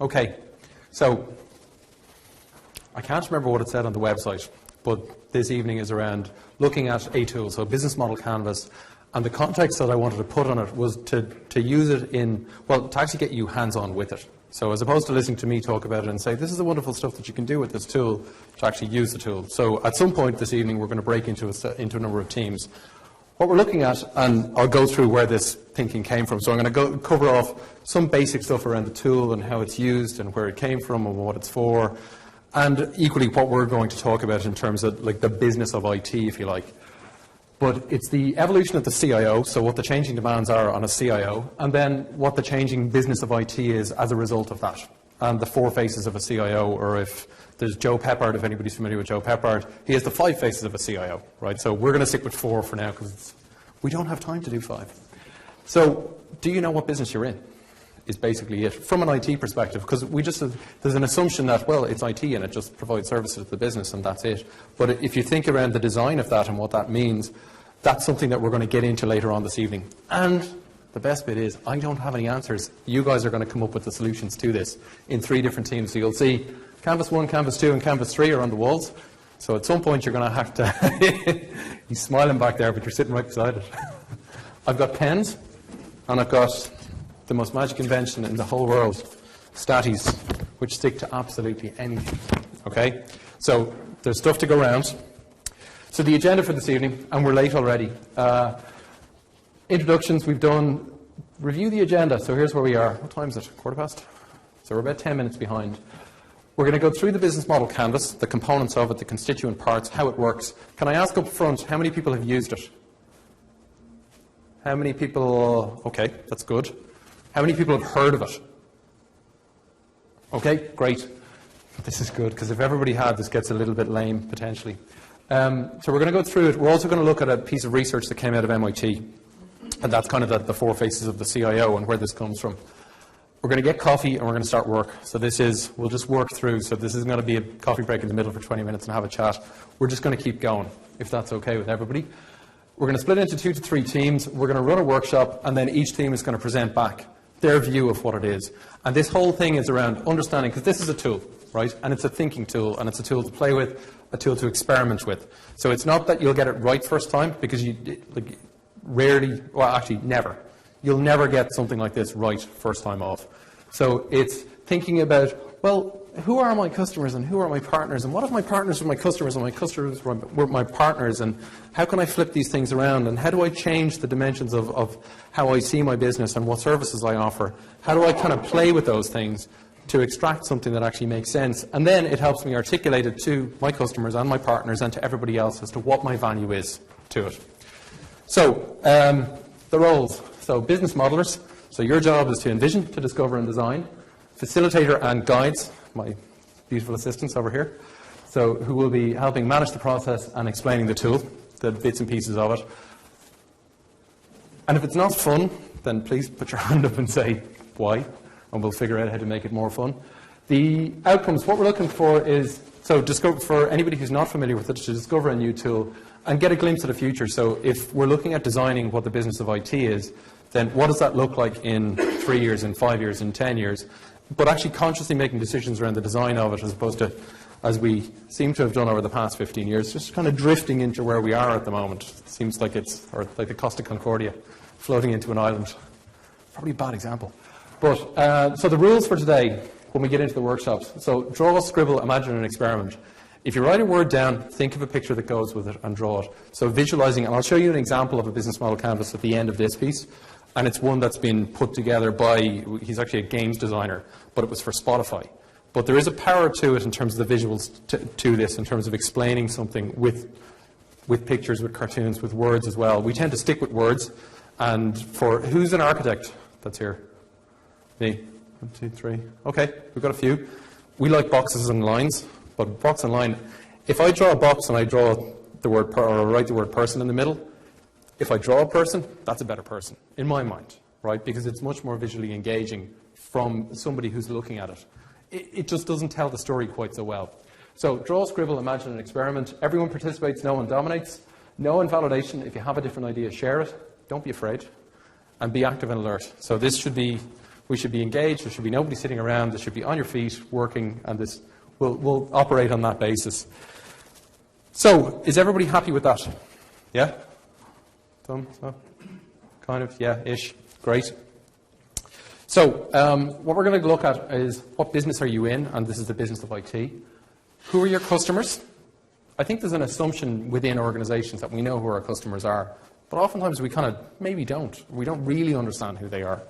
Okay, so I can't remember what it said on the website, but this evening is around looking at a tool, so business model canvas, and the context that I wanted to put on it was to use it in, well, to actually get you hands-on with it. So as opposed to listening to me talk about it and say, this is the wonderful stuff that you can do with this tool, to actually use the tool. So at some point this evening, we're going to break into a number of teams. What we're looking at, and I'll go through where this thinking came from. So I'm going to cover off some basic stuff around the tool and how it's used and where it came from and what it's for. And equally what we're going to talk about in terms of like the business of IT, if you like. But it's the evolution of the CIO, so what the changing demands are on a CIO, and then what the changing business of IT is as a result of that. And the 4 faces of a CIO, or if there's Joe Peppard, if anybody's familiar with Joe Peppard, he has the 5 faces of a CIO, right? So we're going to stick with 4 for now because we don't have time to do 5. So do you know what business you're in? Is basically it from an IT perspective, because there's an assumption that, well, it's IT and it just provides services to the business and that's it. But if you think around the design of that and what that means, that's something that we're going to get into later on this evening. And the best bit is I don't have any answers. You guys are going to come up with the solutions to this in 3 different teams. So you'll see Canvas 1, Canvas 2 and Canvas 3 are on the walls. So at some point you're going to have to he's smiling back there, but you're sitting right beside it. I've got pens and I've got the most magic invention in the whole world, Staties, which stick to absolutely anything. Okay? So there's stuff to go around. So the agenda for this evening, and we're late already. Introductions, we've done. Review the agenda. So here's where we are. What time is it? 15:15? So we're about 10 minutes behind. We're going to go through the business model canvas, the components of it, the constituent parts, how it works. Can I ask up front, how many people have used it? How many people? Okay, that's good. How many people have heard of it? Okay, great. This is good, because if everybody had, this gets a little bit lame, potentially. So we're going to go through it. We're also going to look at a piece of research that came out of MIT, and that's kind of the 4 faces of the CIO and where this comes from. We're going to get coffee, and we're going to start work. So we'll just work through. So this isn't going to be a coffee break in the middle for 20 minutes and have a chat. We're just going to keep going, if that's okay with everybody. We're going to split into 2 to 3 teams. We're going to run a workshop, and then each team is going to present back their view of what it is. And this whole thing is around understanding, because this is a tool, right? And it's a thinking tool, and it's a tool to play with, a tool to experiment with. So it's not that you'll get it right first time, because you rarely, well, actually never. You'll never get something like this right first time off. So it's thinking about, well, who are my customers and who are my partners, and what if my partners are my customers and my customers were my partners, and how can I flip these things around, and how do I change the dimensions of how I see my business and what services I offer? How do I kind of play with those things to extract something that actually makes sense? And then it helps me articulate it to my customers and my partners and to everybody else as to what my value is to it. So the roles. So business modelers. So your job is to envision, to discover and design. Facilitator and guides, my beautiful assistants over here, so who will be helping manage the process and explaining the tool, the bits and pieces of it. And if it's not fun, then please put your hand up and say why, and we'll figure out how to make it more fun. The outcomes, what we're looking for is, so for anybody who's not familiar with it, to discover a new tool and get a glimpse of the future. So if we're looking at designing what the business of IT is, then what does that look like in 3 years, in 5 years, in 10 years? But actually consciously making decisions around the design of it, as opposed to, as we seem to have done over the past 15 years, just kind of drifting into where we are at the moment. It seems like it's, or like the Costa Concordia, floating into an island. Probably a bad example. But, so the rules for today, when we get into the workshops. So draw, scribble, imagine, and experiment. If you write a word down, think of a picture that goes with it and draw it. So visualizing, and I'll show you an example of a business model canvas at the end of this piece. And it's one that's been put together by, he's actually a games designer, but it was for Spotify. But there is a power to it in terms of the visuals to this, in terms of explaining something with pictures, with cartoons, with words as well. We tend to stick with words. And for, who's an architect that's here? Me. 1, 2, 3. Okay, we've got a few. We like boxes and lines, but box and line, if I draw a box and I draw the word, or write the word person in the middle, if I draw a person, that's a better person, in my mind, right? Because it's much more visually engaging from somebody who's looking at it. It just doesn't tell the story quite so well. So draw, scribble, imagine, and experiment. Everyone participates, no one dominates. No invalidation. If you have a different idea, share it. Don't be afraid. And be active and alert. So this should be We should be engaged. There should be nobody sitting around. There should be on your feet, working, and this we'll operate on that basis. So, is everybody happy with that? Yeah? Done? So? Kind of? Yeah, ish. Great. So, what we're going to look at is what business are you in, and this is the business of IT. Who are your customers? I think there's an assumption within organizations that we know who our customers are, but oftentimes we kind of maybe don't. We don't really understand who they are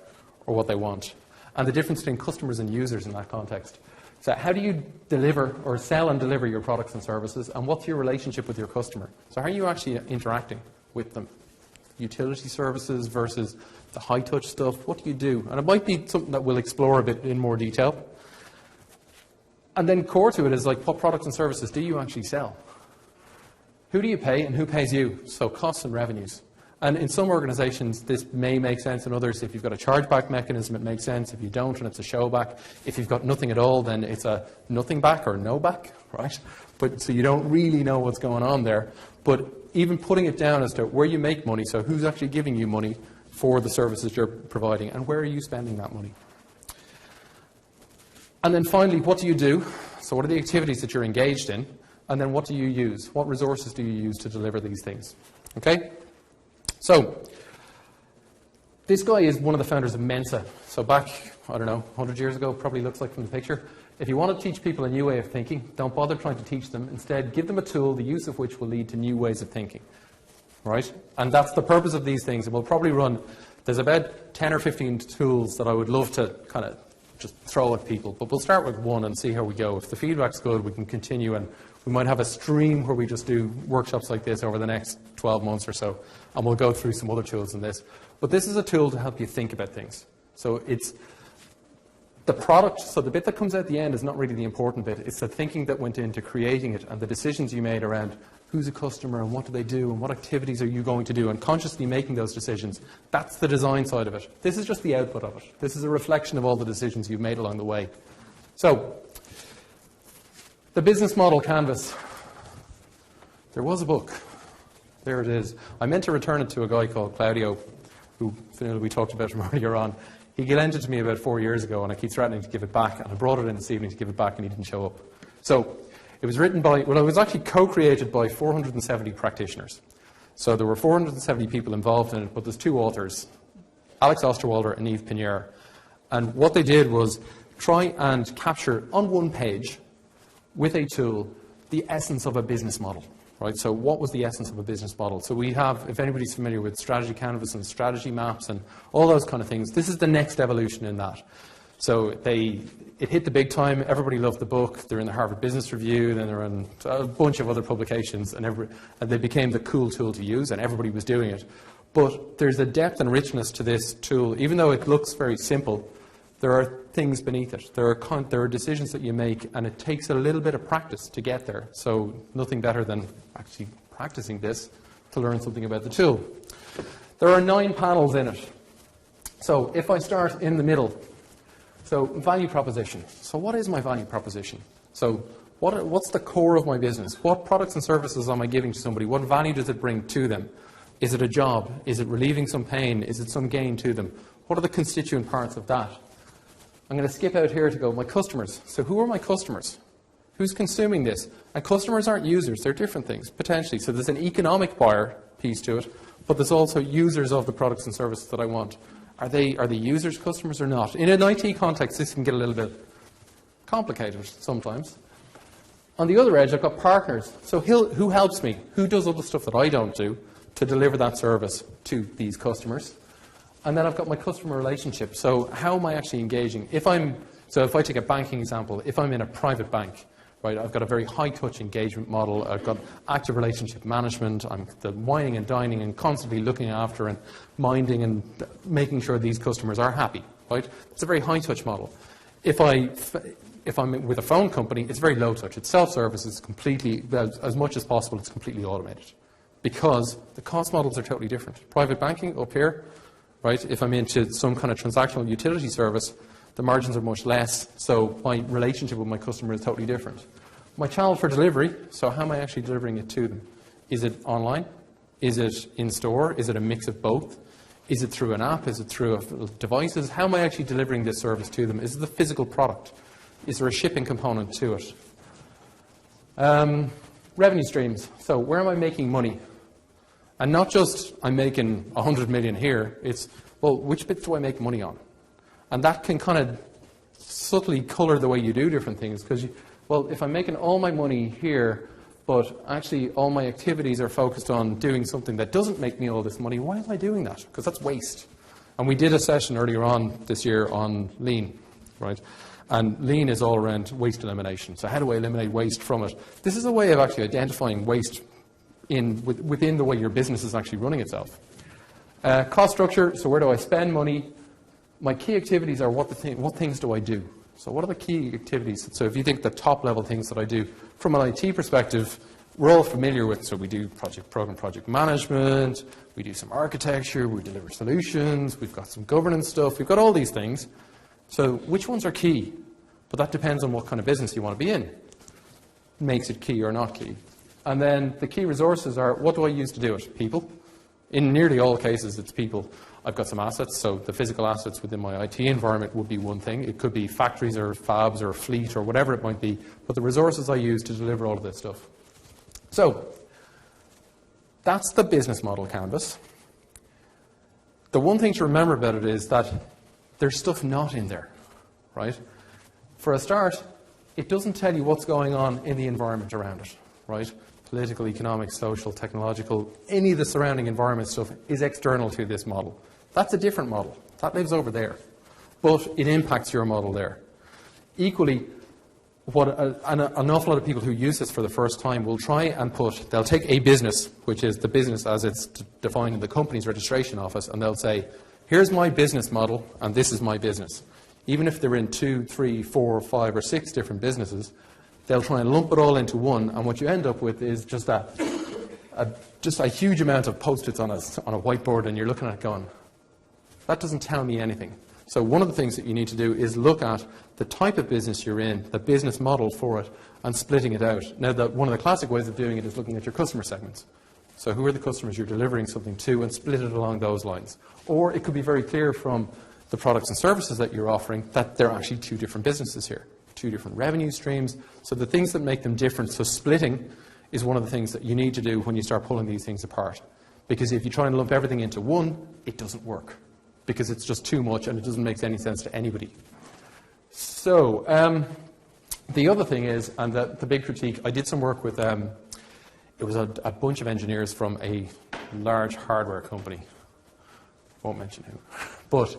or what they want, and the difference between customers and users in that context. So how do you deliver or sell and deliver your products and services, and what's your relationship with your customer? So how are you actually interacting with them? Utility services versus the high-touch stuff, what do you do? And it might be something that we'll explore a bit in more detail. And then core to it is like, what products and services do you actually sell? Who do you pay and who pays you? So costs and revenues. And in some organizations, this may make sense. In others, if you've got a chargeback mechanism, it makes sense. If you don't, and it's a show back. If you've got nothing at all, then it's a nothing back or no back, right? But so you don't really know what's going on there. But even putting it down as to where you make money, so who's actually giving you money for the services you're providing, and where are you spending that money? And then finally, what do you do? So what are the activities that you're engaged in? And then what do you use? What resources do you use to deliver these things? Okay? So, this guy is one of the founders of Mensa. So back, I don't know, 100 years ago, probably looks like from the picture. If you want to teach people a new way of thinking, don't bother trying to teach them. Instead, give them a tool, the use of which will lead to new ways of thinking. Right? And that's the purpose of these things. And we'll probably run, there's about 10 or 15 tools that I would love to kind of just throw at people. But we'll start with one and see how we go. If the feedback's good, we can continue, and we might have a stream where we just do workshops like this over the next 12 months or so. And we'll go through some other tools in this. But this is a tool to help you think about things. So it's the product, so the bit that comes out the end is not really the important bit. It's the thinking that went into creating it and the decisions you made around who's a customer and what do they do and what activities are you going to do, and consciously making those decisions. That's the design side of it. This is just the output of it. This is a reflection of all the decisions you've made along the way. So, the business model canvas. There was a book. There it is. I meant to return it to a guy called Claudio, who we talked about from earlier on. He lent it to me about 4 years ago, and I keep threatening to give it back, and I brought it in this evening to give it back, and he didn't show up. So, it was written by, well, it was actually co-created by 470 practitioners. So there were 470 people involved in it, but there's two authors, Alex Osterwalder and Yves Pinnier. And what they did was try and capture on one page, with a tool, the essence of a business model. Right? So what was the essence of a business model? So we have, if anybody's familiar with strategy canvas and strategy maps and all those kind of things, this is the next evolution in that. So it hit the big time. Everybody loved the book. They're in the Harvard Business Review. Then they're in a bunch of other publications. And they became the cool tool to use, and everybody was doing it. But there's a depth and richness to this tool. Even though it looks very simple, there are things beneath it. There are decisions that you make, and it takes a little bit of practice to get there. So nothing better than actually practicing this to learn something about the tool. There are 9 panels in it. So if I start in the middle, so value proposition. So what is my value proposition? So what's the core of my business? What products and services am I giving to somebody? What value does it bring to them? Is it a job? Is it relieving some pain? Is it some gain to them? What are the constituent parts of that? I'm going to skip out here to go, my customers. So who are my customers? Who's consuming this? And customers aren't users. They're different things, potentially. So there's an economic buyer piece to it, but there's also users of the products and services that I want. Are they users, customers, or not? In an IT context, this can get a little bit complicated sometimes. On the other edge, I've got partners. So who helps me? Who does all the stuff that I don't do to deliver that service to these customers? And then I've got my customer relationship. So how am I actually engaging? If I take a banking example, if I'm in a private bank, right, I've got a very high-touch engagement model. I've got active relationship management. I'm the wining and dining and constantly looking after and minding and making sure these customers are happy, right? It's a very high-touch model. If I'm with a phone company, it's very low-touch. It's self-service. It's completely, as much as possible, it's completely automated because the cost models are totally different. Private banking up here, right? If I'm into some kind of transactional utility service, the margins are much less, so my relationship with my customer is totally different. My channel for delivery, so how am I actually delivering it to them? Is it online? Is it in store? Is it a mix of both? Is it through an app? Is it through devices? How am I actually delivering this service to them? Is it the physical product? Is there a shipping component to it? Revenue streams. So where am I making money? And not just I'm making 100 million here. It's, well, which bits do I make money on? And that can kind of subtly colour the way you do different things. Because, well, if I'm making all my money here, but actually all my activities are focused on doing something that doesn't make me all this money, why am I doing that? Because that's waste. And we did a session earlier on this year on lean, right? And lean is all around waste elimination. So how do I eliminate waste from it? This is a way of actually identifying waste within the way your business is actually running itself. Cost structure, so where do I spend money? My key activities are what things do I do? So what are the key activities? So if you think the top level things that I do, from an IT perspective, we're all familiar with, so we do project management, we do some architecture, we deliver solutions, we've got some governance stuff, we've got all these things. So which ones are key? But that depends on what kind of business you want to be in. Makes it key or not key. And then the key resources are, what do I use to do it? People. In nearly all cases, it's people. I've got some assets, so the physical assets within my IT environment would be one thing. It could be factories or fabs or fleet or whatever it might be, but the resources I use to deliver all of this stuff. So that's the business model canvas. The one thing to remember about it is that there's stuff not in there, right? For a start, it doesn't tell you what's going on in the environment around it, right? Political, economic, social, technological, any of the surrounding environment stuff is external to this model. That's a different model. That lives over there. But it impacts your model there. Equally, what an awful lot of people who use this for the first time will try and they'll take a business, which is the business as it's defined in the company's registration office, and they'll say, here's my business model, and this is my business. Even if they're in 2, 3, 4, 5, or 6 different businesses, they'll try and lump it all into one, and what you end up with is just a huge amount of Post-its on a whiteboard, and you're looking at it going, that doesn't tell me anything. So one of the things that you need to do is look at the type of business you're in, the business model for it, and splitting it out. Now, one of the classic ways of doing it is looking at your customer segments. So who are the customers you're delivering something to, and split it along those lines. Or it could be very clear from the products and services that you're offering that they're actually 2 different businesses here, 2 different revenue streams. So the things that make them different, so splitting is one of the things that you need to do when you start pulling these things apart. Because if you try and lump everything into one, it doesn't work. Because it's just too much and it doesn't make any sense to anybody. So the other thing is, and the big critique, I did some work with, it was a bunch of engineers from a large hardware company. Won't mention who. But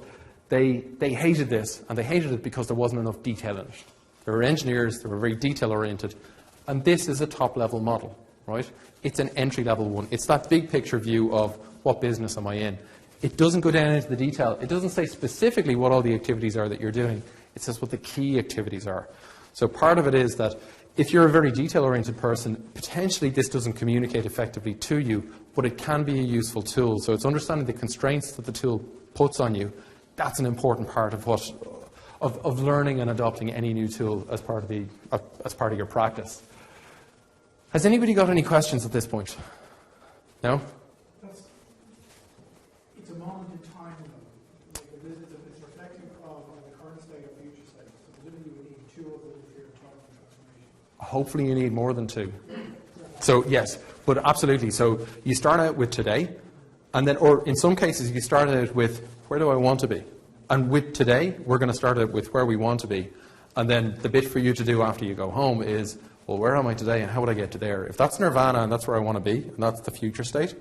they hated this, and they hated it because there wasn't enough detail in it. They were engineers, they were very detail-oriented, and this is a top-level model, right? It's an entry-level one. It's that big picture view of what business am I in. It doesn't go down into the detail. It doesn't say specifically what all the activities are that you're doing. It says what the key activities are. So part of it is that if you're a very detail-oriented person, potentially this doesn't communicate effectively to you, but it can be a useful tool. So it's understanding the constraints that the tool puts on you. That's an important part of learning and adopting any new tool as part of your practice. Has anybody got any questions at this point? No? It's a moment in time, though. It's reflective of the current state or future state. So presumably you would need 2 of them if you're talking transformation. Hopefully you need more than 2. So yes, but absolutely. So you start out with today, and then, or in some cases, you start out with where do I want to be? And with today, we're going to start out with where we want to be. And then the bit for you to do after you go home is, well, where am I today and how would I get to there? If that's nirvana and that's where I want to be, and that's the future state,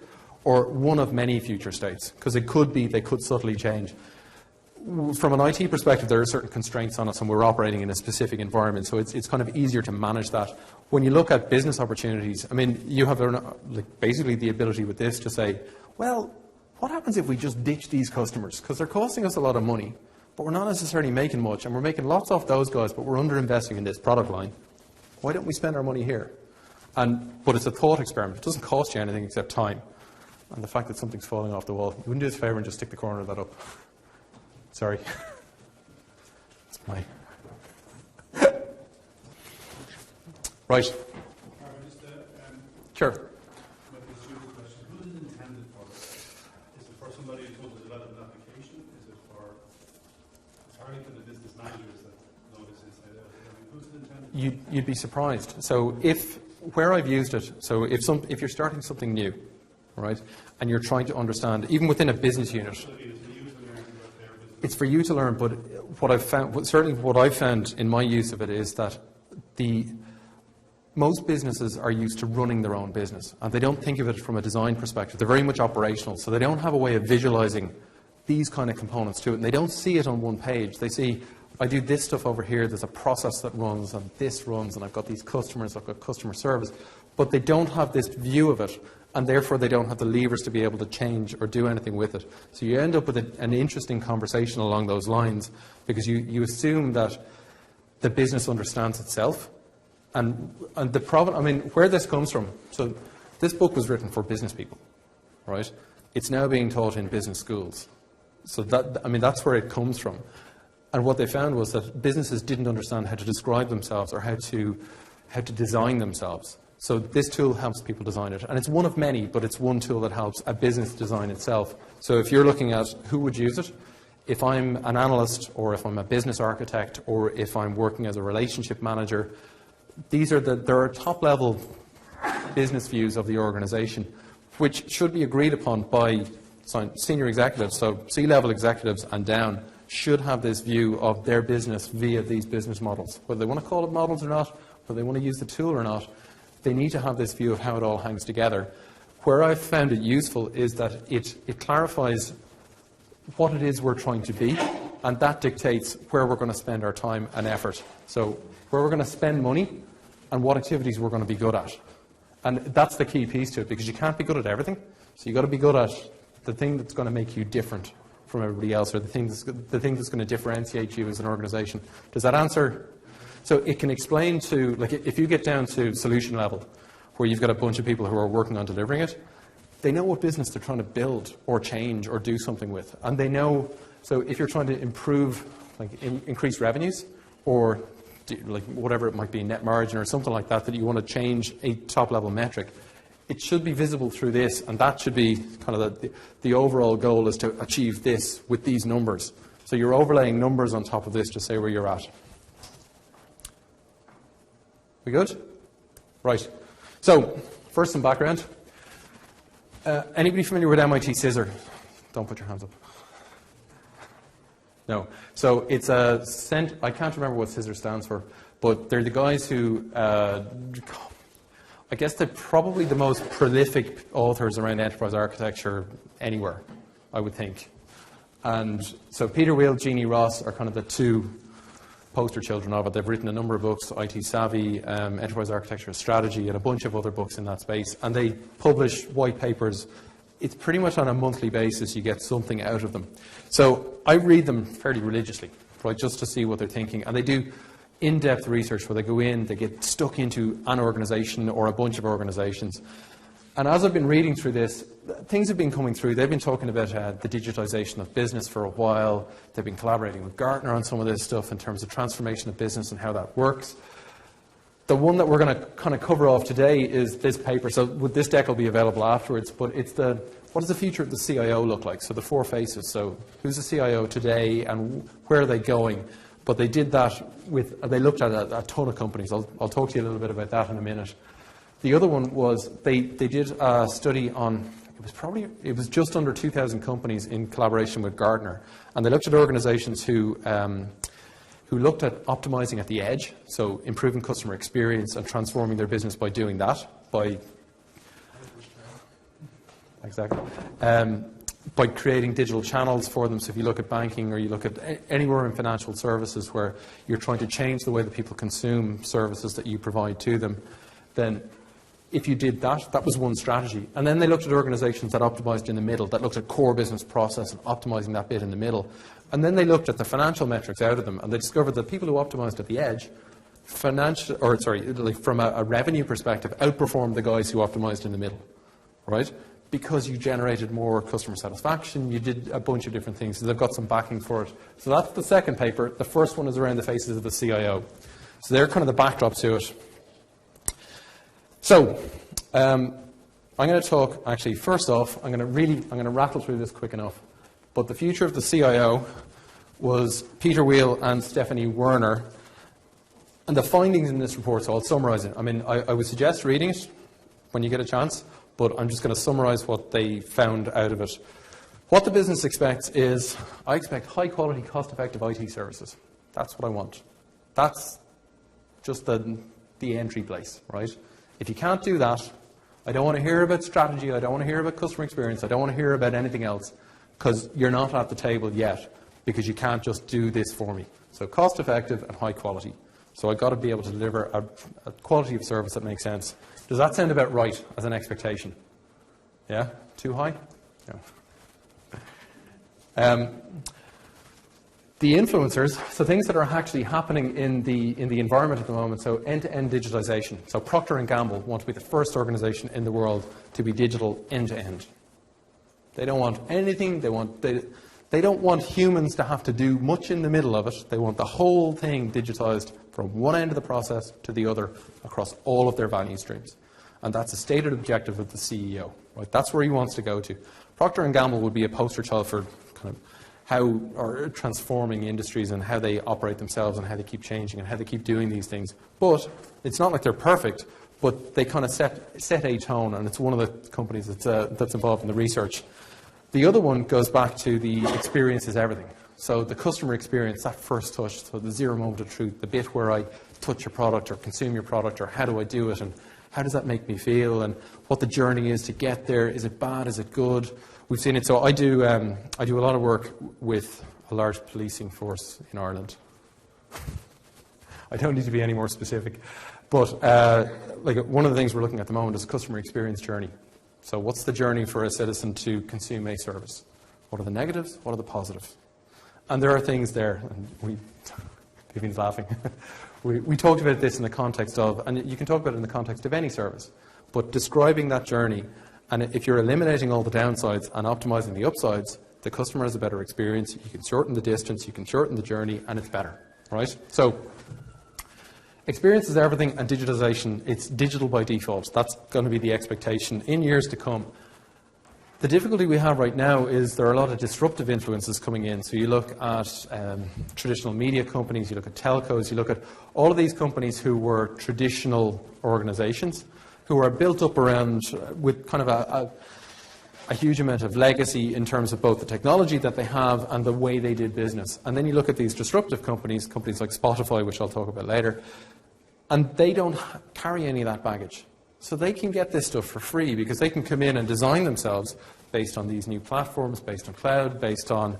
or one of many future states, because it could be they could subtly change. From an IT perspective, there are certain constraints on us, and we're operating in a specific environment, so it's kind of easier to manage that. When you look at business opportunities, I mean, you have basically the ability with this to say, well, what happens if we just ditch these customers? Because they're costing us a lot of money, but we're not necessarily making much, and we're making lots off those guys, but we're underinvesting in this product line. Why don't we spend our money here? But it's a thought experiment. It doesn't cost you anything except time. And the fact that something's falling off the wall. You wouldn't do us a favour and just stick the corner of that up. Sorry. It's my... Right. Sure. Sure. Who is it intended for? Is it for somebody who's tool to develop an application? Is it for entirely for the business managers that know this inside out? I mean, who's it intended for? You'd be surprised. So where I've used it, so if you're starting something new, right, and you're trying to understand, even within a business unit, it's for you to learn, but what I've found, certainly what I've found in my use of it is that most businesses are used to running their own business, and they don't think of it from a design perspective. They're very much operational, so they don't have a way of visualizing these kind of components to it, and they don't see it on one page. They see, I do this stuff over here, there's a process that runs, and this runs, and I've got these customers, I've got customer service, but they don't have this view of it, and therefore they don't have the levers to be able to change or do anything with it. So you end up with an interesting conversation along those lines, because you assume that the business understands itself. And the problem, I mean, where this comes from, so this book was written for business people, right? It's now being taught in business schools. So that's where it comes from. And what they found was that businesses didn't understand how to describe themselves or how to design themselves. So this tool helps people design it. And it's one of many, but it's one tool that helps a business design itself. So if you're looking at who would use it, if I'm an analyst or if I'm a business architect or if I'm working as a relationship manager, there are top-level business views of the organization which should be agreed upon by senior executives, so C-level executives and down should have this view of their business via these business models. Whether they want to call it models or not, whether they want to use the tool or not, they need to have this view of how it all hangs together. Where I've found it useful is that it clarifies what it is we're trying to be, and that dictates where we're going to spend our time and effort. So where we're going to spend money and what activities we're going to be good at. And that's the key piece to it, because you can't be good at everything. So you've got to be good at the thing that's going to make you different from everybody else, or the thing that's going to differentiate you as an organization. Does that answer? So it can explain to, like, if you get down to solution level, where you've got a bunch of people who are working on delivering it, they know what business they're trying to build or change or do something with. And they know, so if you're trying to improve, like increase revenues, or like whatever it might be, net margin or something like that, that you want to change a top-level metric, it should be visible through this, and that should be kind of the overall goal is to achieve this with these numbers. So you're overlaying numbers on top of this to say where you're at. We good? Right. So, first some background. Anybody familiar with MIT CISR? Don't put your hands up. No. So it's I can't remember what CISR stands for, but they're the guys who, I guess they're probably the most prolific authors around enterprise architecture anywhere, I would think. And so Peter Weil, Jeannie Ross are kind of the two poster children of it. They've written a number of books, IT Savvy, Enterprise Architecture Strategy, and a bunch of other books in that space. And they publish white papers. It's pretty much on a monthly basis you get something out of them. So I read them fairly religiously, right, just to see what they're thinking. And they do in-depth research where they go in, they get stuck into an organization or a bunch of organizations. And as I've been reading through this, things have been coming through. They've been talking about the digitization of business for a while. They've been collaborating with Gartner on some of this stuff in terms of transformation of business and how that works. The one that we're going to kind of cover off today is this paper. So this deck will be available afterwards, but it's what does the future of the CIO look like? So the four faces. So who's the CIO today and where are they going? But they did that they looked at a ton of companies. I'll talk to you a little bit about that in a minute. The other one was they did a study on, it was just under 2,000 companies in collaboration with Gartner. And they looked at organizations who looked at optimizing at the edge, so improving customer experience and transforming their business by doing that, by creating digital channels for them. So if you look at banking or you look at anywhere in financial services where you're trying to change the way that people consume services that you provide to them, then if you did that, that was one strategy. And then they looked at organizations that optimized in the middle, that looked at core business process and optimizing that bit in the middle. And then they looked at the financial metrics out of them, and they discovered that people who optimized at the edge, from a revenue perspective, outperformed the guys who optimized in the middle, right? Because you generated more customer satisfaction, you did a bunch of different things. So they've got some backing for it. So that's the second paper. The first one is around the faces of the CIO. So they're kind of the backdrop to it. So, I'm going to talk, actually, first off, I'm going to rattle through this quick enough. But the future of the CIO was Peter Wheel and Stephanie Werner. And the findings in this report, so I'll summarise it. I mean, I would suggest reading it when you get a chance, but I'm just going to summarise what they found out of it. What the business expects is, I expect high-quality, cost-effective IT services. That's what I want. That's just the entry place, right? If you can't do that, I don't want to hear about strategy, I don't want to hear about customer experience, I don't want to hear about anything else, because you're not at the table yet, because you can't just do this for me. So cost-effective and high quality. So I've got to be able to deliver a quality of service that makes sense. Does that sound about right as an expectation? Yeah? Too high? No. The influencers, so things that are actually happening in the environment at the moment, so end-to-end digitization. So Procter & Gamble want to be the first organization in the world to be digital end-to-end. They don't want anything, they don't want humans to have to do much in the middle of it. They want the whole thing digitized from one end of the process to the other across all of their value streams. And that's a stated objective of the CEO. Right? That's where he wants to go to. Procter & Gamble would be a poster child for kind of how are transforming industries and how they operate themselves and how they keep changing and how they keep doing these things. But it's not like they're perfect, but they kind of set a tone, and it's one of the companies that's involved in the research. The other one goes back to the experience is everything. So the customer experience, that first touch, so the zero moment of truth, the bit where I touch your product or consume your product, or how do I do it and how does that make me feel, and what the journey is to get there. Is it bad? Is it good? We've seen it. So I do a lot of work with a large policing force in Ireland. I don't need to be any more specific. But like one of the things we're looking at the moment is a customer experience journey. So what's the journey for a citizen to consume a service? What are the negatives? What are the positives? And there are things there, and Vivian's laughing. we talked about this in the context of, and you can talk about it in the context of any service, but describing that journey, and if you're eliminating all the downsides and optimizing the upsides, the customer has a better experience, you can shorten the distance, you can shorten the journey, and it's better, right? So experience is everything, and digitization, it's digital by default. That's going to be the expectation in years to come. The difficulty we have right now is there are a lot of disruptive influences coming in. So you look at traditional media companies, you look at telcos, you look at all of these companies who were traditional organizations, who are built up around with kind of a huge amount of legacy in terms of both the technology that they have and the way they did business. And then you look at these disruptive companies, companies like Spotify, which I'll talk about later, and they don't carry any of that baggage. So they can get this stuff for free because they can come in and design themselves based on these new platforms, based on cloud, based on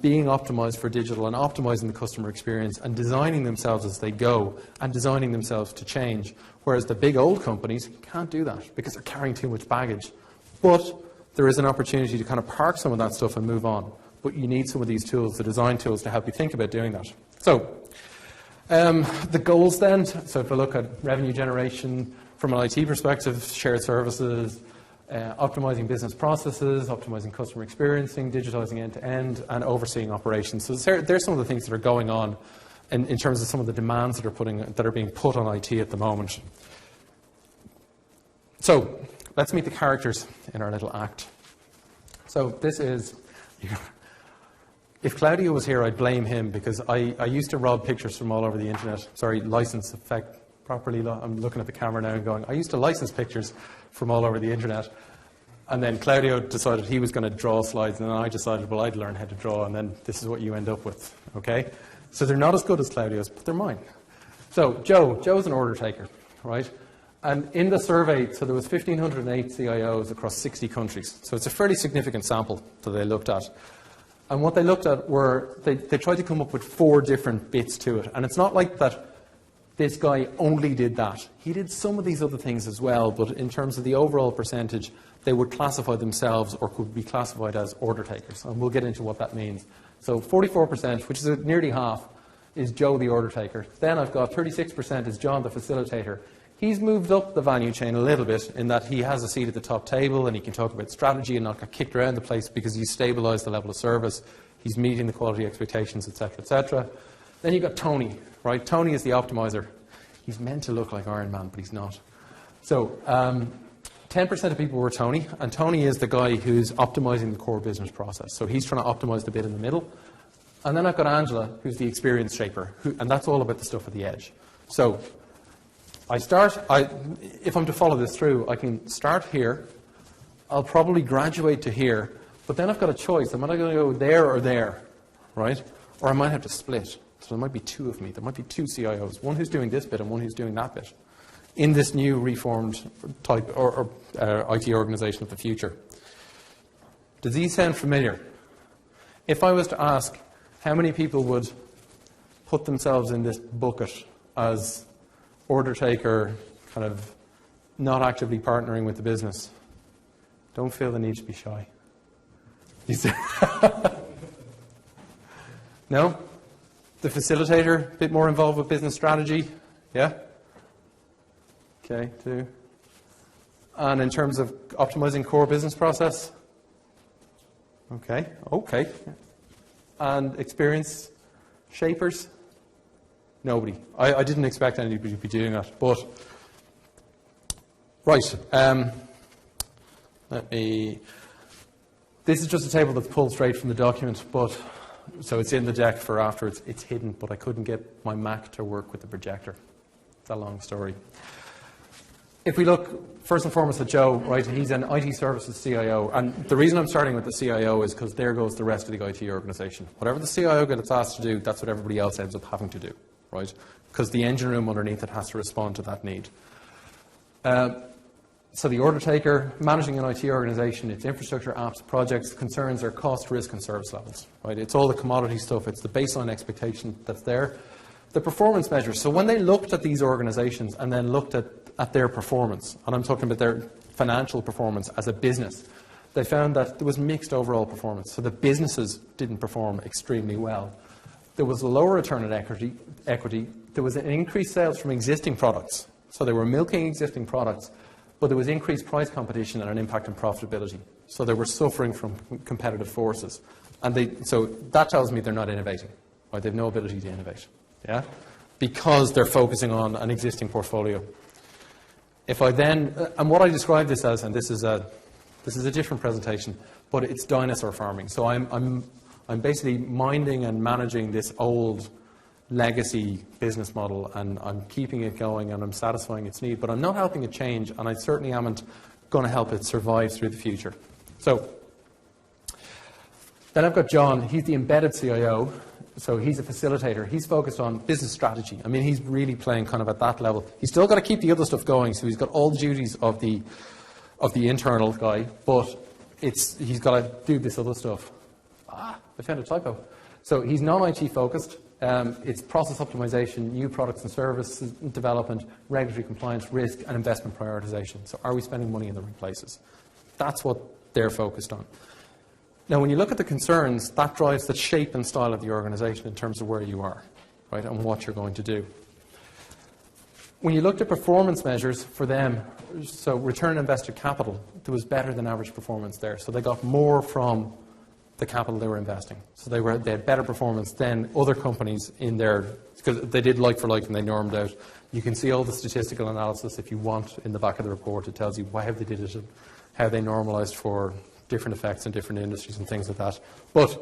being optimized for digital and optimizing the customer experience and designing themselves as they go and designing themselves to change. Whereas the big old companies can't do that because they're carrying too much baggage. But there is an opportunity to kind of park some of that stuff and move on. But you need some of these tools, the design tools, to help you think about doing that. So the goals then, so if we look at revenue generation, from an IT perspective, shared services, optimizing business processes, optimizing customer experiencing, digitizing end-to-end, and overseeing operations. So there's some of the things that are going on in terms of some of the demands that are being put on IT at the moment. So let's meet the characters in our little act. So this is, if Claudio was here, I'd blame him because I used to rob pictures from all over the internet. Sorry, license effect. Properly, I'm looking at the camera now and going, I used to license pictures from all over the internet. And then Claudio decided he was going to draw slides, and then I decided, well, I'd learn how to draw, and then this is what you end up with, okay? So they're not as good as Claudio's, but they're mine. So Joe's an order taker, right? And in the survey, so there was 1,508 CIOs across 60 countries. So it's a fairly significant sample that they looked at. And what they looked at were, they tried to come up with 4 different bits to it. And it's not like that this guy only did that. He did some of these other things as well, but in terms of the overall percentage, they would classify themselves or could be classified as order takers. And we'll get into what that means. So 44%, which is nearly half, is Joe the order taker. Then I've got 36% is John the facilitator. He's moved up the value chain a little bit in that he has a seat at the top table and he can talk about strategy and not get kicked around the place because he's stabilised the level of service. He's meeting the quality expectations, etc., etc. Then you've got Tony, right? Tony is the optimizer. He's meant to look like Iron Man, but he's not. So 10% of people were Tony, and Tony is the guy who's optimizing the core business process. So he's trying to optimize the bit in the middle. And then I've got Angela, who's the experience shaper, and that's all about the stuff at the edge. So if I'm to follow this through, I can start here. I'll probably graduate to here, but then I've got a choice. Am I going to go there or there, right? Or I might have to split. So there might be two of me. There might be two CIOs, one who's doing this bit and one who's doing that bit in this new reformed type or IT organization of the future. Does these sound familiar? If I was to ask how many people would put themselves in this bucket as order taker, kind of not actively partnering with the business, don't feel the need to be shy. You see? No? The facilitator, a bit more involved with business strategy? Yeah? Okay, 2. And in terms of optimizing core business process? Okay. And experience shapers? Nobody. I didn't expect anybody to be doing that. But, right. This is just a table that's pulled straight from the document, but so it's in the deck for afterwards. It's hidden, but I couldn't get my Mac to work with the projector. It's a long story. If we look first and foremost at Joe, right, he's an IT services CIO, and the reason I'm starting with the CIO is because there goes the rest of the IT organization. Whatever the CIO gets asked to do, that's what everybody else ends up having to do, right? Because the engine room underneath it has to respond to that need. So the order taker, managing an IT organization, its infrastructure, apps, projects, concerns are cost, risk, and service levels, right? It's all the commodity stuff. It's the baseline expectation that's there. The performance measures. So when they looked at these organizations and then looked at their performance, and I'm talking about their financial performance as a business, they found that there was mixed overall performance. So the businesses didn't perform extremely well. There was a lower return on equity. There was an increased sales from existing products. So they were milking existing products, but there was increased price competition and an impact on profitability. So they were suffering from competitive forces. And so that tells me they're not innovating, right? They have no ability to innovate, yeah? Because they're focusing on an existing portfolio. If I then, and what I describe this as, and this is a different presentation, but it's dinosaur farming. So I'm basically minding and managing this old legacy business model, and I'm keeping it going and I'm satisfying its need, but I'm not helping it change, and I certainly am going to help it survive through the future. So then I've got John. He's the embedded CIO, so he's a facilitator. He's focused on business strategy. I mean, he's really playing kind of at that level. He's still got to keep the other stuff going, so he's got all the duties of the internal guy, but he's got to do this other stuff. I found a typo. So he's non-IT focused. It's process optimization, new products and services development, regulatory compliance, risk, and investment prioritization. So are we spending money in the right places? That's what they're focused on. Now, when you look at the concerns, that drives the shape and style of the organization in terms of where you are, right, and what you're going to do. When you looked at performance measures for them, so return on invested capital, there was better than average performance there. So they got more from the capital they were investing. So they had better performance than other companies in their, because they did like for like and they normed out. You can see all the statistical analysis if you want in the back of the report. It tells you why have they did it and how they normalized for different effects in different industries and things like that. But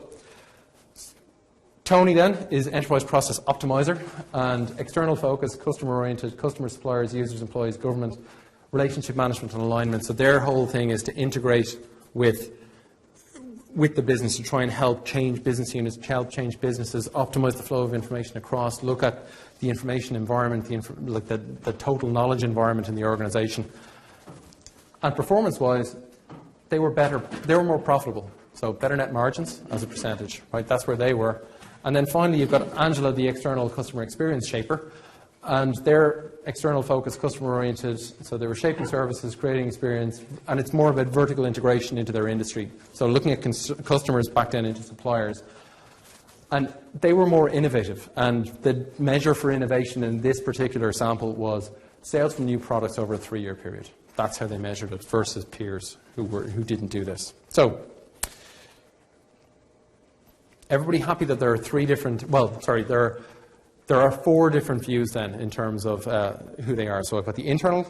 Tony then is enterprise process optimizer and external focus, customer oriented, customer, suppliers, users, employees, government, relationship management and alignment. So their whole thing is to integrate with the business to try and help change business units, help change businesses, optimize the flow of information across, look at the information environment, the total knowledge environment in the organization. And performance-wise, they were better, they were more profitable. So better net margins as a percentage, right? That's where they were. And then finally, you've got Angela, the external customer experience shaper, and they're external focused, customer oriented, so they were shaping services, creating experience, and it's more about vertical integration into their industry. So looking at customers back then into suppliers. And they were more innovative, and the measure for innovation in this particular sample was sales from new products over a 3-year period. That's how they measured it versus peers who didn't do this. So everybody happy that there are there are 4 different views then in terms of who they are. So I've got the internal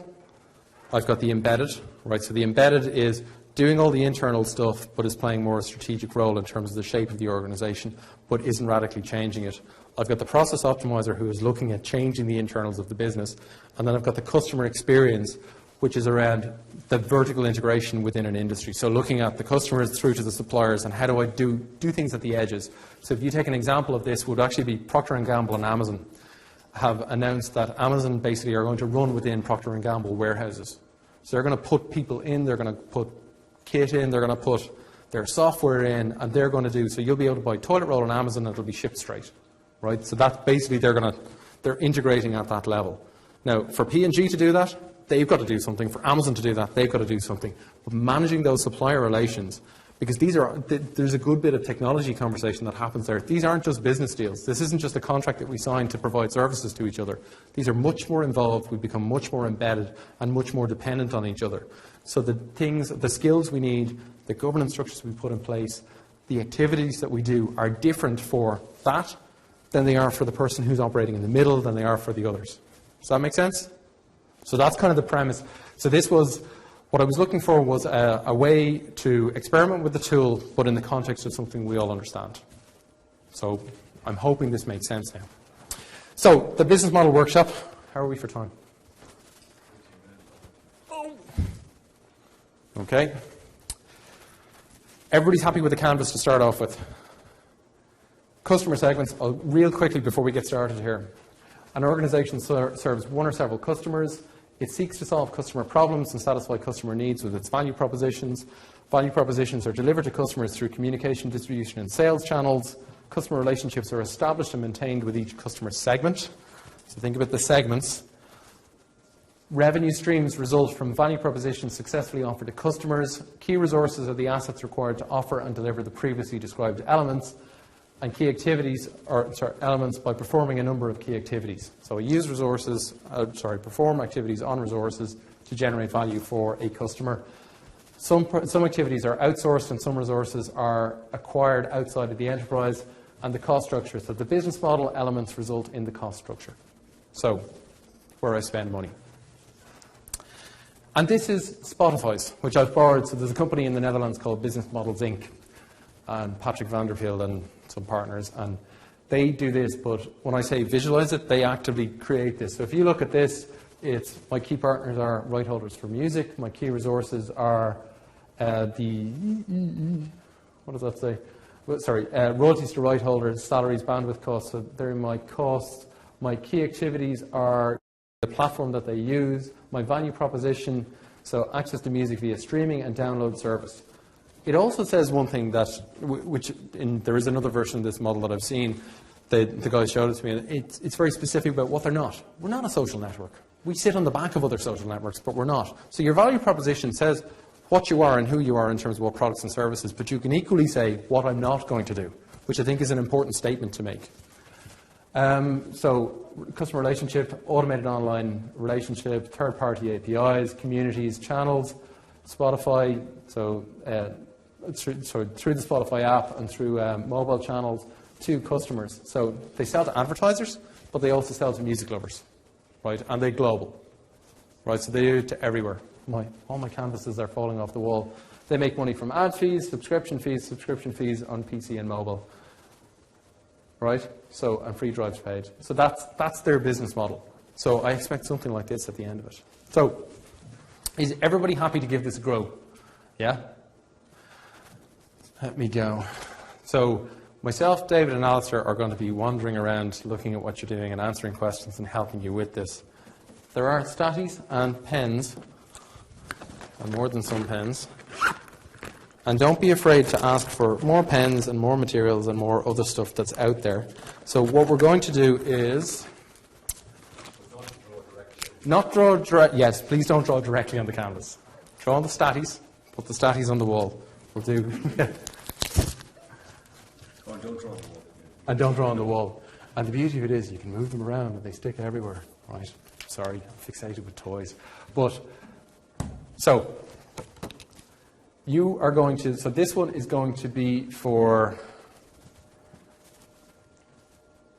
I've got the embedded, right? So the embedded is doing all the internal stuff, but is playing more a strategic role in terms of the shape of the organization, but isn't radically changing it. I've got the process optimizer who is looking at changing the internals of the business. And then I've got the customer experience, which is around the vertical integration within an industry. So looking at the customers through to the suppliers and how do I do things at the edges. So if you take an example of this, would actually be Procter & Gamble and Amazon have announced that Amazon basically are going to run within Procter & Gamble warehouses. So they're going to put people in, they're going to put kit in, they're going to put their software in, and they're going to do, so you'll be able to buy toilet roll on Amazon and it'll be shipped straight, right? So that's basically they're integrating at that level. Now, for P&G to do that, they've got to do something. For Amazon to do that, they've got to do something. But managing those supplier relations, because there's a good bit of technology conversation that happens there. These aren't just business deals. This isn't just a contract that we sign to provide services to each other. These are much more involved. We become much more embedded and much more dependent on each other. So the skills we need, the governance structures we put in place, the activities that we do are different for that than they are for the person who's operating in the middle, than they are for the others. Does that make sense? So that's kind of the premise. So what I was looking for was a way to experiment with the tool, but in the context of something we all understand. So I'm hoping this makes sense now. So the business model workshop, how are we for time? Okay. Everybody's happy with the canvas to start off with. Customer segments, real quickly before we get started here. An organization serves one or several customers. It seeks to solve customer problems and satisfy customer needs with its value propositions. Value propositions are delivered to customers through communication, distribution, and sales channels. Customer relationships are established and maintained with each customer segment. So think about the segments. Revenue streams result from value propositions successfully offered to customers. Key resources are the assets required to offer and deliver the previously described elements. And key activities are elements by performing a number of key activities. So perform activities on resources to generate value for a customer. Some activities are outsourced and some resources are acquired outside of the enterprise, and the cost structure. So the business model elements result in the cost structure. So where I spend money. And this is Spotify's, which I've borrowed. So there's a company in the Netherlands called Business Models Inc. and Patrick Vandervelde and some partners, and they do this, but when I say visualize it, they actively create this. So if you look at this, it's my key partners are right holders for music, my key resources are what does that say? Royalties to right holders, salaries, bandwidth costs, so they're my costs. My key activities are the platform that they use, my value proposition, so access to music via streaming and download service. It also says one thing that, there is another version of this model that I've seen, the guy showed it to me, and it's very specific about what they're not. We're not a social network. We sit on the back of other social networks, but we're not. So your value proposition says what you are and who you are in terms of what products and services, but you can equally say what I'm not going to do, which I think is an important statement to make. So customer relationship, automated online relationship, third-party APIs, communities, channels, Spotify, so through the Spotify app and through mobile channels to customers. So they sell to advertisers, but they also sell to music lovers, right? And they're global, right? So they do it to everywhere. All my canvases are falling off the wall. They make money from ad fees, subscription fees on PC and mobile, right? So, and free drives paid. So that's their business model. So I expect something like this at the end of it. So is everybody happy to give this a go? Yeah? Let me go. So myself, David, and Alistair are going to be wandering around looking at what you're doing and answering questions and helping you with this. There are statties and pens, and more than some pens. And don't be afraid to ask for more pens and more materials and more other stuff that's out there. So what we're going to do is yes, please don't draw directly on the canvas. Draw on the statties, put the statties on the wall. We'll do. Oh, don't draw on the wall. And don't draw on the wall. And the beauty of it is you can move them around and they stick everywhere. Right. Sorry, I'm fixated with toys. But, so, you are going to, so this one is going to be for,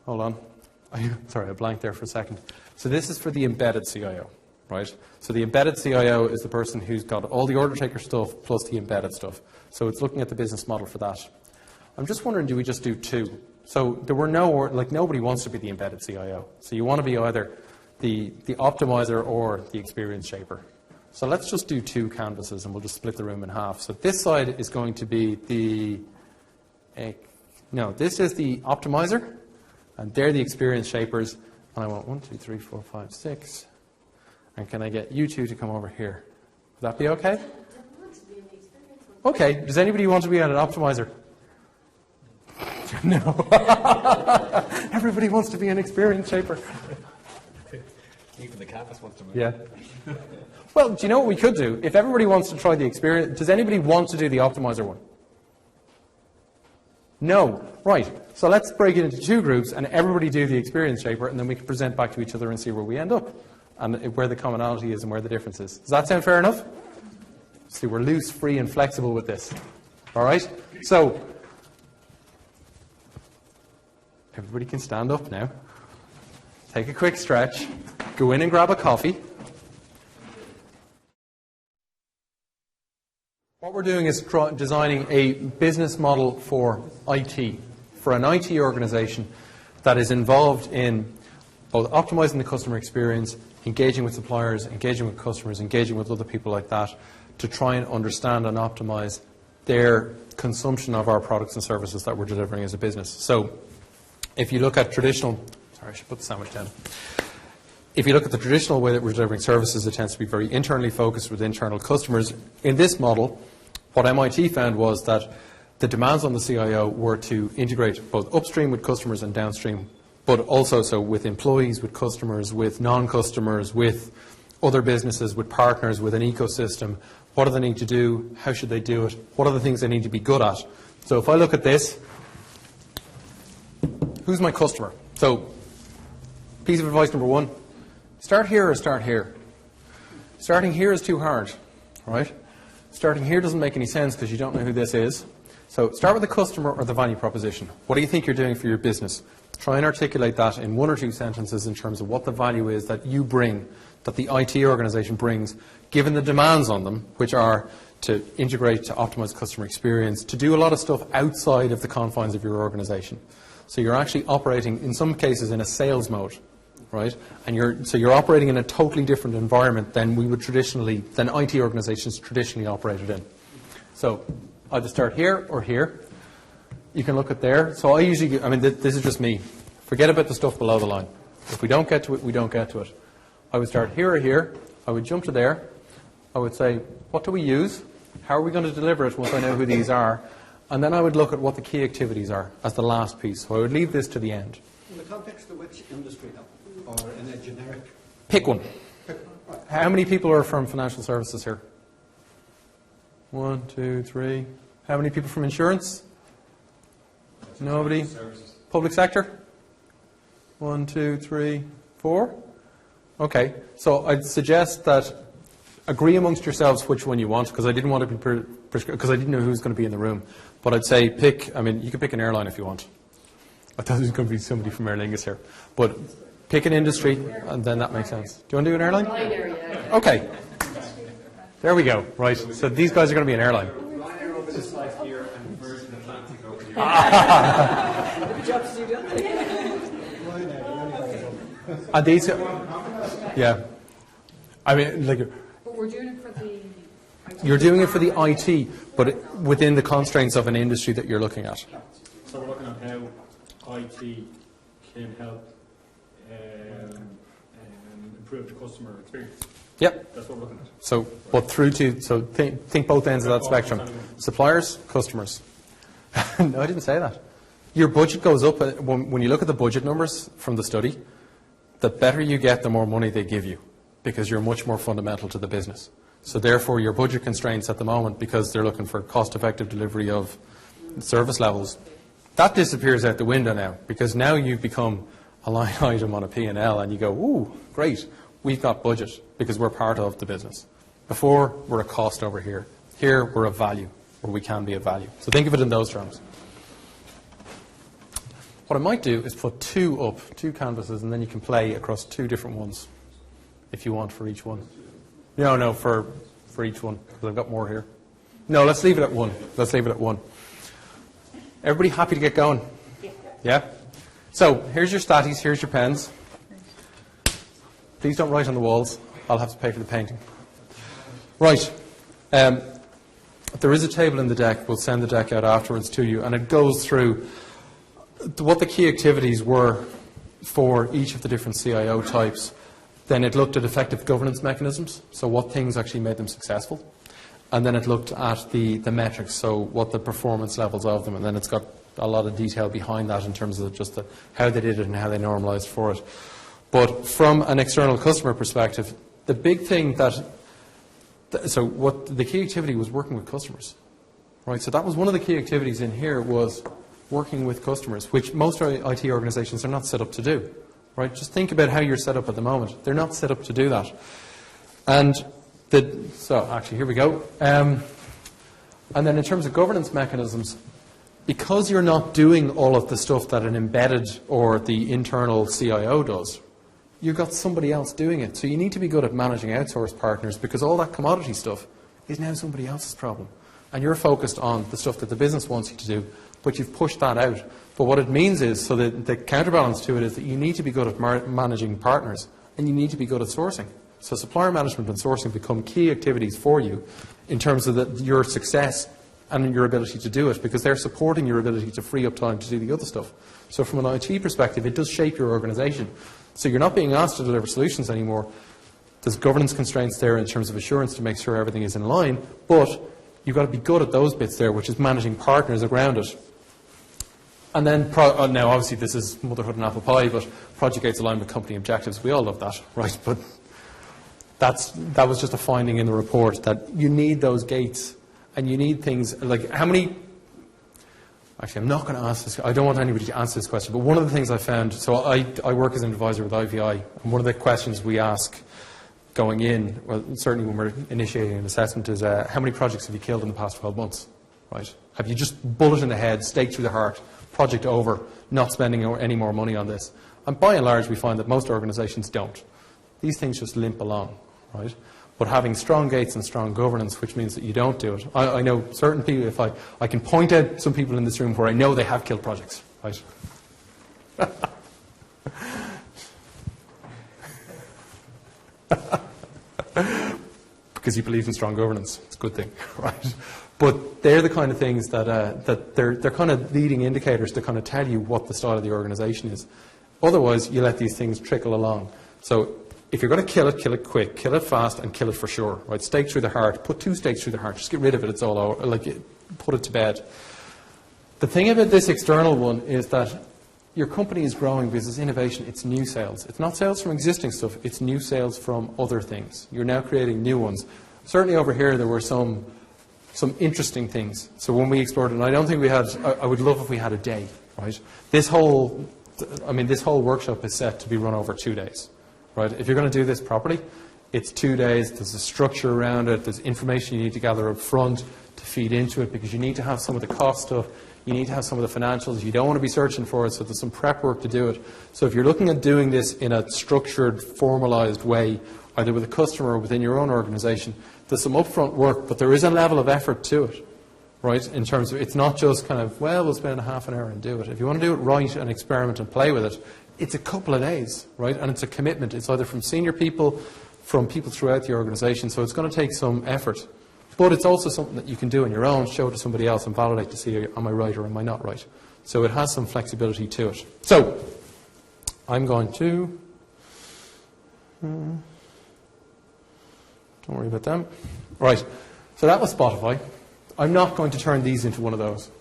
hold on. Sorry, I blanked there for a second. So this is for the embedded CIO. right? So the embedded CIO is the person who's got all the order taker stuff plus the embedded stuff. So it's looking at the business model for that. I'm just wondering, do we just do two? So there were nobody wants to be the embedded CIO. So you want to be either the optimizer or the experience shaper. So let's just do two canvases and we'll just split the room in half. So this side is going to be this is the optimizer and they're the experience shapers. And I want 1, 2, 3, 4, 5, 6. And can I get you two to come over here? Would that be okay? Okay. Does anybody want to be an optimizer? No. Everybody wants to be an experience shaper. Even the campus wants to move. Yeah. Well, do you know what we could do? If everybody wants to try the experience, does anybody want to do the optimizer one? No. Right. So let's break it into two groups and everybody do the experience shaper and then we can present back to each other and see where we end up and where the commonality is and where the difference is. Does that sound fair enough? See, we're loose, free and flexible with this. All right? So everybody can stand up now. Take a quick stretch. Go in and grab a coffee. What we're doing is designing a business model for IT, for an IT organization that is involved in both optimizing the customer experience, engaging with suppliers, engaging with customers, engaging with other people like that, to try and understand and optimize their consumption of our products and services that we're delivering as a business. So if you look at traditional, sorry, I should put the sandwich down. If you look at the traditional way that we're delivering services, it tends to be very internally focused with internal customers. In this model, what MIT found was that the demands on the CIO were to integrate both upstream with customers and downstream, but also so with employees, with customers, with non-customers, with other businesses, with partners, with an ecosystem. What do they need to do? How should they do it? What are the things they need to be good at? So if I look at this, who's my customer? So piece of advice number one, start here or start here. Starting here is too hard, right? Starting here doesn't make any sense because you don't know who this is. So start with the customer or the value proposition. What do you think you're doing for your business? Try and articulate that in one or two sentences in terms of what the value is that you bring, that the IT organization brings, given the demands on them, which are to integrate, to optimize customer experience, to do a lot of stuff outside of the confines of your organization. So you're actually operating, in some cases, in a sales mode, right? And you're operating in a totally different environment than than IT organizations traditionally operated in. So either start here or here. You can look at there. So this is just me. Forget about the stuff below the line. If we don't get to it, we don't get to it. I would start here or here. I would jump to there. I would say, what do we use? How are we going to deliver it once I know who these are? And then I would look at what the key activities are as the last piece. So I would leave this to the end. In the context of which industry, though? Or in a generic? Pick one. How many people are from financial services here? 1, 2, 3. How many people from insurance? Nobody? Public sector? 1, 2, 3, 4. Okay. So I'd suggest that agree amongst yourselves which one you want, because I didn't want to be because I didn't know who was going to be in the room. But I'd say you can pick an airline if you want. I thought there was going to be somebody from Aer Lingus here. But pick an industry, and then that makes sense. Do you want to do an airline? Okay. There we go. Right. So these guys are going to be an airline. Ryanair over this side here and Virgin Atlantic over here. And these, yeah. But we're doing it for the... You're doing it for the IT, but within the constraints of an industry that you're looking at. So we're looking at how IT can help improve the customer experience. Yep. That's what we're looking at. So think both ends of that spectrum. Suppliers, customers. No, I didn't say that. Your budget goes up when you look at the budget numbers from the study. The better you get, the more money they give you, because you're much more fundamental to the business. So therefore, your budget constraints at the moment, because they're looking for cost-effective delivery of service levels, that disappears out the window now, because now you've become a line item on a P&L, and you go, ooh, great, we've got budget, because we're part of the business. Before, we're a cost over here. Here, we're a value, or we can be a value. So think of it in those terms. What I might do is put two canvases, and then you can play across two different ones, if you want, for each one. No, for each one, because I've got more here. No, let's leave it at 1. Let's leave it at 1. Everybody happy to get going? Yeah? So, here's your statties, here's your pens. Please don't write on the walls. I'll have to pay for the painting. Right. There is a table in the deck. We'll send the deck out afterwards to you, and it goes through what the key activities were for each of the different CIO types. Then it looked at effective governance mechanisms, so what things actually made them successful. And then it looked at the metrics, so what the performance levels of them, and then it's got a lot of detail behind that in terms of just how they did it and how they normalized for it. But from an external customer perspective, the big thing what the key activity was working with customers, right? So that was one of the key activities in here, was working with customers, which most IT organizations are not set up to do, right? Just think about how you're set up at the moment. They're not set up to do that. So actually, here we go. And then in terms of governance mechanisms, because you're not doing all of the stuff that an embedded or the internal CIO does, you've got somebody else doing it. So you need to be good at managing outsourced partners, because all that commodity stuff is now somebody else's problem. And you're focused on the stuff that the business wants you to do, but you've pushed that out. But what it means is, so that the counterbalance to it is that you need to be good at managing partners, and you need to be good at sourcing. So supplier management and sourcing become key activities for you in terms of your success and your ability to do it, because they're supporting your ability to free up time to do the other stuff. So from an IT perspective, it does shape your organization. So you're not being asked to deliver solutions anymore. There's governance constraints there in terms of assurance to make sure everything is in line, but you've got to be good at those bits there, which is managing partners around it. And then, now obviously this is motherhood and apple pie, but project gates aligned with company objectives. We all love that, right? But that was just a finding in the report, that you need those gates, and you need things like how many. Actually, I'm not going to ask this. I don't want anybody to answer this question. But one of the things I found. So I work as an advisor with IVI, and one of the questions we ask going in, well, certainly when we're initiating an assessment, is how many projects have you killed in the past 12 months? Right? Have you just bullet in the head, stake through the heart, project over, not spending any more money on this? And by and large, we find that most organisations don't. These things just limp along, right? But having strong gates and strong governance, which means that you don't do it. I know certain people, if I can point out some people in this room where I know they have killed projects, right? Because you believe in strong governance. It's a good thing, right? But they're the kind of things that they're kind of leading indicators to kind of tell you what the style of the organisation is. Otherwise, you let these things trickle along. So if you're going to kill it quick, kill it fast, and kill it for sure. Right? Stake through the heart. Put 2 stakes through the heart. Just get rid of it. It's all over. Put it to bed. The thing about this external one is that your company is growing because it's innovation. It's new sales. It's not sales from existing stuff. It's new sales from other things. You're now creating new ones. Certainly over here there were some interesting things. So when we explored it, and I don't think we had. I would love if we had a day. Right? This whole workshop is set to be run over 2 days. Right? If you're going to do this properly, it's 2 days. There's a structure around it. There's information you need to gather up front to feed into it, because you need to have some of the cost stuff. You need to have some of the financials. You don't want to be searching for it, so there's some prep work to do it. So if you're looking at doing this in a structured, formalized way, either with a customer or within your own organization, there's some upfront work, but there is a level of effort to it, right? In terms of, it's not just kind of, well, we'll spend a half an hour and do it. If you want to do it right and experiment and play with it, it's a couple of days, right? And it's a commitment. It's either from senior people, from people throughout the organization, so it's going to take some effort. But it's also something that you can do on your own, show it to somebody else and validate to see, am I right or am I not right? So it has some flexibility to it. So, I'm going to, don't worry about them. Right, so that was Spotify. I'm not going to turn these into one of those.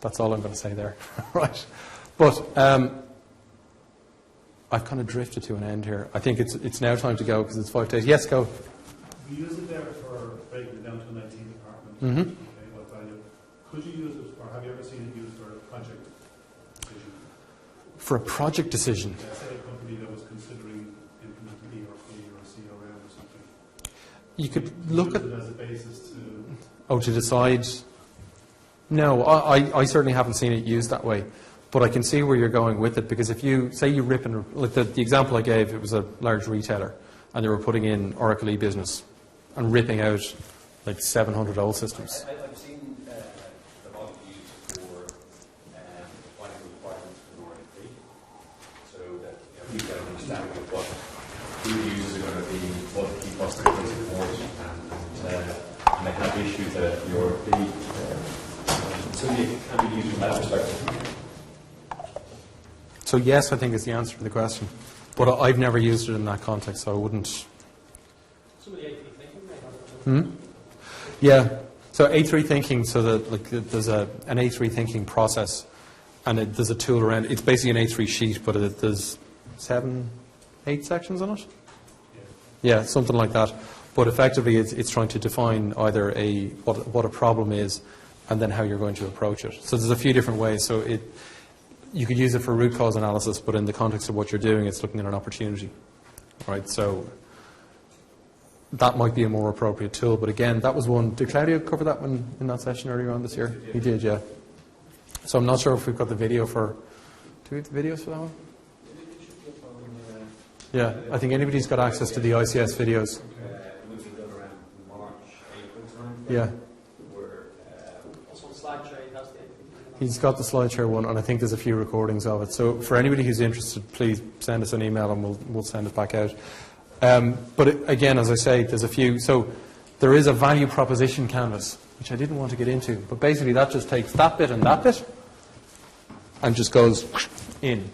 That's all I'm going to say there, right? But I've kind of drifted to an end here. I think it's now time to go because it's 5 days. Yes, go. We use it there for breaking it down to an IT department. Mm-hmm. Okay, what value? Could you use it, or have you ever seen it used for a project decision? For a project decision? Yeah, say a company that was considering implementing ERP or CRM or something. You could look at it as a basis to... to decide? No, I certainly haven't seen it used that way. But I can see where you're going with it, because if you, say you rip and, like the example I gave, it was a large retailer, and they were putting in Oracle e-business and ripping out like 700 old systems. I've seen the model used for defining requirements for RFP, so that you get an understanding of what who the users are going to be, what the key possibilities and they have issues that the RFP, so it can be used from that perspective. So yes, I think is the answer to the question. But I've never used it in that context, so I wouldn't. Some of the A3 thinking may have it. Yeah. So A3 thinking, so that like there's an A3 thinking process, and there's a tool around. It's basically an A3 sheet, but there's 7, 8 sections on it. Yeah, something like that. But effectively, it's trying to define either what a problem is, and then how you're going to approach it. So there's a few different ways. So you could use it for root cause analysis, but in the context of what you're doing, it's looking at an opportunity, right? So that might be a more appropriate tool. But again, that was one. Did Claudio cover that one in that session earlier on this year? He did, yeah. So I'm not sure if we've got the video for. Do we have the videos for that one? Yeah, I think anybody's got access to the ICS videos. Yeah. He's got the SlideShare one, and I think there's a few recordings of it. So for anybody who's interested, please send us an email and we'll send it back out. Again, as I say, there's a few. So there is a value proposition canvas, which I didn't want to get into. But basically that just takes that bit and just goes in.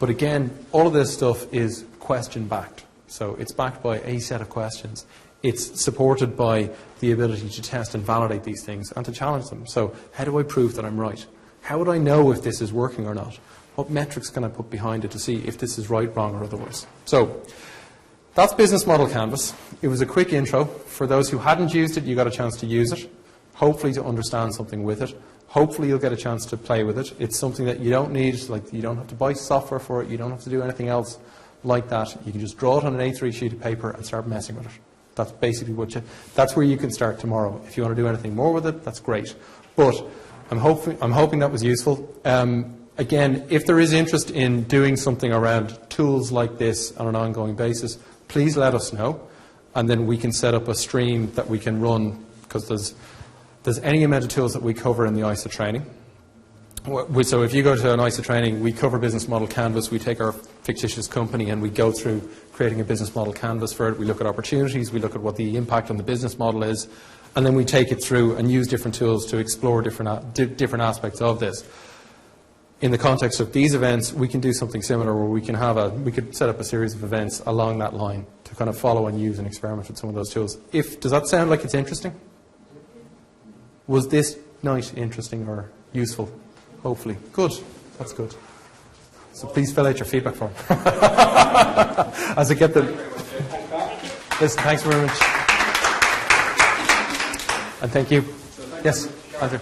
But again, all of this stuff is question backed. So it's backed by a set of questions. It's supported by the ability to test and validate these things and to challenge them. So how do I prove that I'm right? How would I know if this is working or not? What metrics can I put behind it to see if this is right, wrong, or otherwise? So that's Business Model Canvas. It was a quick intro. For those who hadn't used it, you got a chance to use it, hopefully to understand something with it. Hopefully you'll get a chance to play with it. It's something that you don't need, like you don't have to buy software for it, you don't have to do anything else like that. You can just draw it on an A3 sheet of paper and start messing with it. That's basically that's where you can start tomorrow. If you want to do anything more with it, that's great. But I'm hoping that was useful. Again, if there is interest in doing something around tools like this on an ongoing basis, please let us know, and then we can set up a stream that we can run, because there's any amount of tools that we cover in the ISA training. So if you go to an ISA training, we cover Business Model Canvas. We take our fictitious company and we go through creating a business model canvas for it. We look at opportunities, we look at what the impact on the business model is, and then we take it through and use different tools to explore different aspects of this. In the context of these events, we can do something similar where we could set up a series of events along that line to kind of follow and use and experiment with some of those tools. Does that sound like it's interesting? Was this night interesting or useful? Hopefully. Good. That's good. So please fill out your feedback form. As I get the... Listen, thanks very much. And thank you. Yes, Andrew.